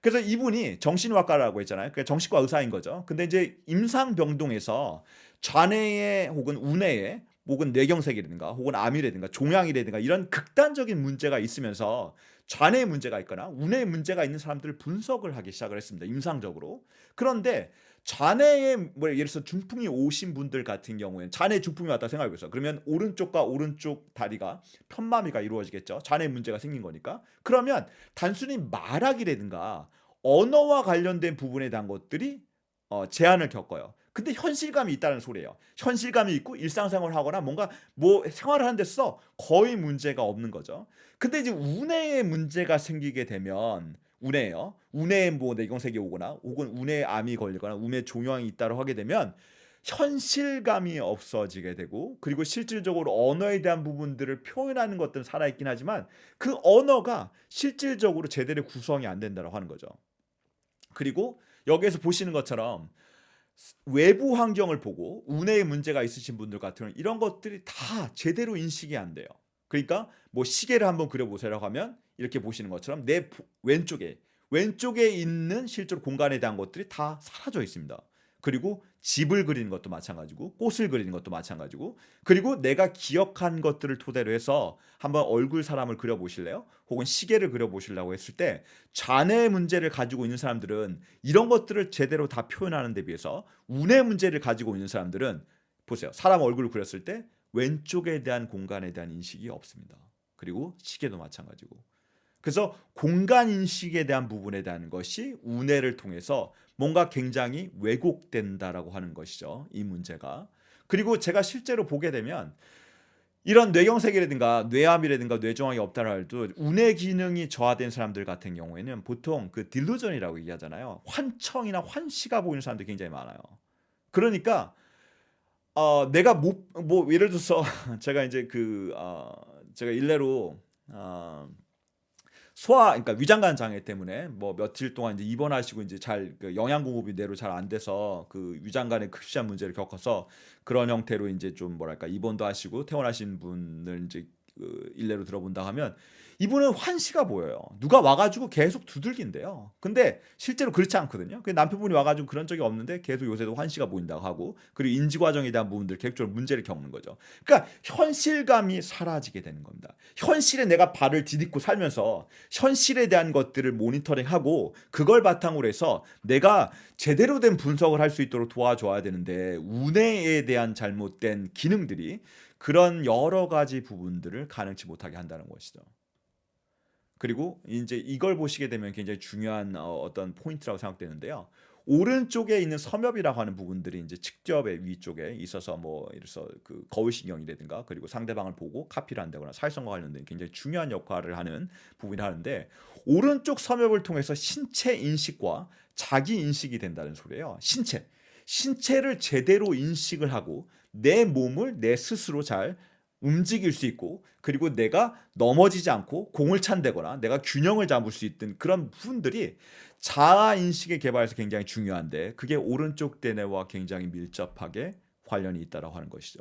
그래서 이분이 정신의학과라고 했잖아요. 그러니까 정신과 의사인 거죠. 근데 이제 임상병동에서 좌뇌에 혹은 우뇌에 혹은 뇌경색이라든가 혹은 암이라든가 종양이라든가 이런 극단적인 문제가 있으면서 좌뇌에 문제가 있거나 우뇌에 문제가 있는 사람들을 분석을 하기 시작을 했습니다. 임상적으로. 그런데 좌뇌에 뭐 예를 들어서 중풍이 오신 분들 같은 경우에는 좌뇌 중풍이 왔다 생각해 보세요. 그러면 오른쪽과 오른쪽 다리가 편마비가 이루어지겠죠. 좌뇌 문제가 생긴 거니까. 그러면 단순히 말하기라든가 언어와 관련된 부분에 대한 것들이 제한을 겪어요. 근데 현실감이 있다는 소리예요. 현실감이 있고 일상생활을 하거나 뭔가 뭐 생활을 하는 데서 거의 문제가 없는 거죠. 근데 이제 운해에 문제가 생기게 되면 운해요. 운해에 뭐 뇌경색이 오거나 혹은 운해에 암이 걸리거나 운해 종양이 있다고 하게 되면 현실감이 없어지게 되고 그리고 실질적으로 언어에 대한 부분들을 표현하는 것들은 살아있긴 하지만 그 언어가 실질적으로 제대로 구성이 안 된다고 하는 거죠. 그리고 여기에서 보시는 것처럼 외부 환경을 보고 운해에 문제가 있으신 분들 같은 경우는 이런 것들이 다 제대로 인식이 안 돼요. 그러니까 뭐 시계를 한번 그려보세요라고 하면 이렇게 보시는 것처럼 내 왼쪽에 있는 실제로 공간에 대한 것들이 다 사라져 있습니다. 그리고 집을 그리는 것도 마찬가지고 꽃을 그리는 것도 마찬가지고 그리고 내가 기억한 것들을 토대로 해서 한번 얼굴 사람을 그려보실래요? 혹은 시계를 그려보시려고 했을 때 좌뇌 문제를 가지고 있는 사람들은 이런 것들을 제대로 다 표현하는 데 비해서 우뇌 문제를 가지고 있는 사람들은 보세요. 사람 얼굴을 그렸을 때 왼쪽에 대한 공간에 대한 인식이 없습니다. 그리고 시계도 마찬가지고. 그래서 공간 인식에 대한 부분에 대한 것이 운해를 통해서 뭔가 굉장히 왜곡된다라고 하는 것이죠. 이 문제가. 그리고 제가 실제로 보게 되면 이런 뇌경색이라든가 뇌암이라든가 뇌종양이 없다라 해도 운해 기능이 저하된 사람들 같은 경우에는 보통 그 딜루전이라고 얘기하잖아요. 환청이나 환시가 보이는 사람들이 굉장히 많아요. 그러니까 내가 뭐 예를 들어서 제가 이제 제가 일례로 소화 그러니까 위장관 장애 때문에 뭐 며칠 동안 이제 입원하시고 이제 잘그 영양 공급이 뇌로 잘 안 돼서 그 위장관에 급시한 문제를 겪어서 그런 형태로 이제 좀 뭐랄까 입원도 하시고 퇴원하신 분을 이제 그 일례로 들어본다 하면 이분은 환시가 보여요. 누가 와가지고 계속 두들긴대요. 근데 실제로 그렇지 않거든요. 그 남편분이 와가지고 그런 적이 없는데 계속 요새도 환시가 보인다고 하고 그리고 인지 과정에 대한 부분들 계속적으로 문제를 겪는 거죠. 그러니까 현실감이 사라지게 되는 겁니다. 현실에 내가 발을 디딛고 살면서 현실에 대한 것들을 모니터링하고 그걸 바탕으로 해서 내가 제대로 된 분석을 할 수 있도록 도와줘야 되는데 운해에 대한 잘못된 기능들이 그런 여러 가지 부분들을 가능치 못하게 한다는 것이죠. 그리고 이제 이걸 보시게 되면 굉장히 중요한 어떤 포인트라고 생각되는데요. 오른쪽에 있는 섬엽이라고 하는 부분들이 이제 측접의 위쪽에 있어서 뭐 이래서 그 거울신경이라든가 그리고 상대방을 보고 카피를 한다거나 사회성과 관련된 굉장히 중요한 역할을 하는 부분이 하는데 오른쪽 섬엽을 통해서 신체 인식과 자기 인식이 된다는 소리예요. 신체를 제대로 인식을 하고 내 몸을 내 스스로 잘 움직일 수 있고 그리고 내가 넘어지지 않고 공을 찬다거나 내가 균형을 잡을 수 있던 그런 부분들이 자아 인식의 개발에서 굉장히 중요한데 그게 오른쪽 대뇌와 굉장히 밀접하게 관련이 있다고 하는 것이죠.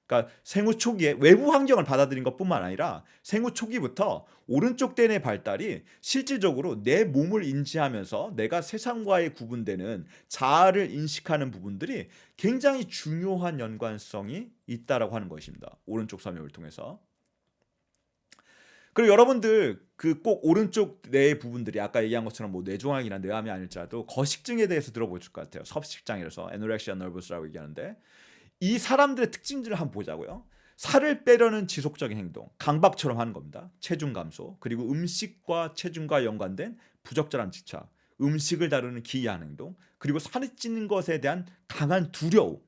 그러니까 생후 초기에 외부 환경을 받아들인 것뿐만 아니라 생후 초기부터 오른쪽 대뇌 발달이 실질적으로 내 몸을 인지하면서 내가 세상과의 구분되는 자아를 인식하는 부분들이 굉장히 중요한 연관성이 있다라고 하는 것입니다. 오른쪽 섬유를 통해서. 그리고 여러분들 그 꼭 오른쪽 뇌의 부분들이 아까 얘기한 것처럼 뭐 뇌종양이나 뇌암이 아닐지라도 거식증에 대해서 들어보실 것 같아요. 섭식장이라서 에노렉시아 너버스라고 얘기하는데 이 사람들의 특징들을 한번 보자고요. 살을 빼려는 지속적인 행동, 강박처럼 하는 겁니다. 체중 감소, 그리고 음식과 체중과 연관된 부적절한 집착, 음식을 다루는 기이한 행동, 그리고 살이 찌는 것에 대한 강한 두려움,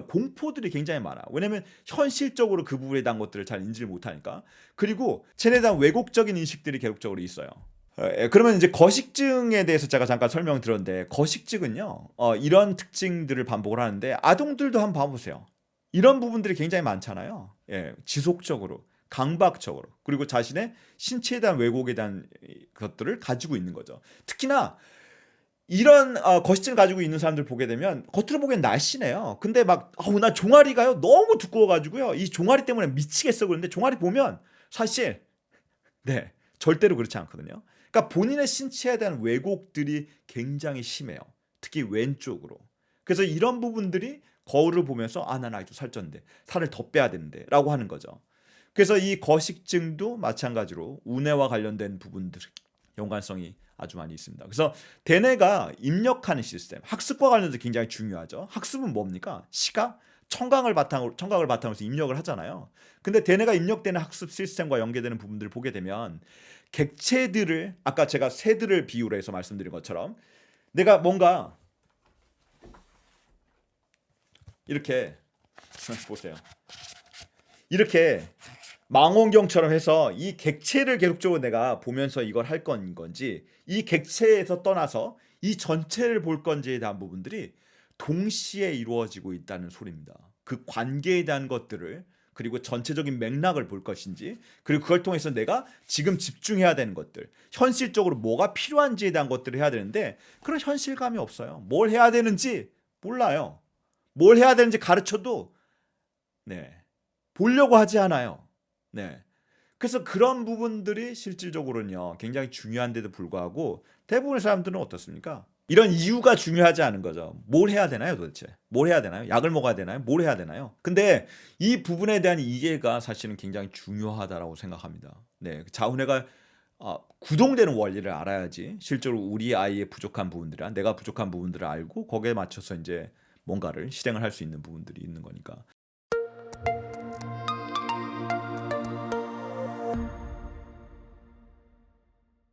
공포들이 굉장히 많아. 왜냐면 현실적으로 그 부분에 대한 것들을 잘 인지를 못하니까. 그리고 쟤네에 대한 왜곡적인 인식들이 계속적으로 있어요. 그러면 이제 거식증에 대해서 제가 잠깐 설명드렸는데 거식증은요 이런 특징들을 반복을 하는데 아동들도 한번 봐보세요. 이런 부분들이 굉장히 많잖아요. 예, 지속적으로 강박적으로 그리고 자신의 신체에 대한 왜곡에 대한 것들을 가지고 있는 거죠. 특히나 이런 거식증을 가지고 있는 사람들 보게 되면 겉으로 보기엔 날씬해요. 근데 막 나 종아리가요 너무 두꺼워가지고요 이 종아리 때문에 미치겠어 그런데 종아리 보면 사실 네 절대로 그렇지 않거든요. 그러니까 본인의 신체에 대한 왜곡들이 굉장히 심해요. 특히 왼쪽으로. 그래서 이런 부분들이 거울을 보면서 아, 난 아직도 살쪘는데 살을 더 빼야 되는데 라고 하는 거죠. 그래서 이 거식증도 마찬가지로 우뇌와 관련된 부분들 연관성이 아주 많이 있습니다. 그래서 대뇌가 입력하는 시스템, 학습과 관련해서 굉장히 중요하죠. 학습은 뭡니까? 시각, 청각을 바탕으로 해서 입력을 하잖아요. 근데 대뇌가 입력되는 학습 시스템과 연계되는 부분들을 보게 되면 객체들을 아까 제가 새들을 비유로 해서 말씀드린 것처럼 내가 뭔가 이렇게 보세요. 이렇게 망원경처럼 해서 이 객체를 계속적으로 내가 보면서 이걸 할 건지 이 객체에서 떠나서 이 전체를 볼 건지에 대한 부분들이 동시에 이루어지고 있다는 소리입니다. 그 관계에 대한 것들을 그리고 전체적인 맥락을 볼 것인지 그리고 그걸 통해서 내가 지금 집중해야 되는 것들 현실적으로 뭐가 필요한지에 대한 것들을 해야 되는데 그런 현실감이 없어요. 뭘 해야 되는지 몰라요. 뭘 해야 되는지 가르쳐도 네, 보려고 하지 않아요. 네. 그래서 그런 부분들이 실질적으로는요, 굉장히 중요한데도 불구하고 대부분의 사람들은 어떻습니까? 이런 이유가 중요하지 않은 거죠. 뭘 해야 되나요, 도대체? 뭘 해야 되나요? 약을 먹어야 되나요? 뭘 해야 되나요? 근데 이 부분에 대한 이해가 사실은 굉장히 중요하다라고 생각합니다. 네. 자훈회가 구동되는 원리를 알아야지 실제로 우리 아이의 부족한 부분들이나 내가 부족한 부분들을 알고 거기에 맞춰서 이제 뭔가를 실행을 할 수 있는 부분들이 있는 거니까.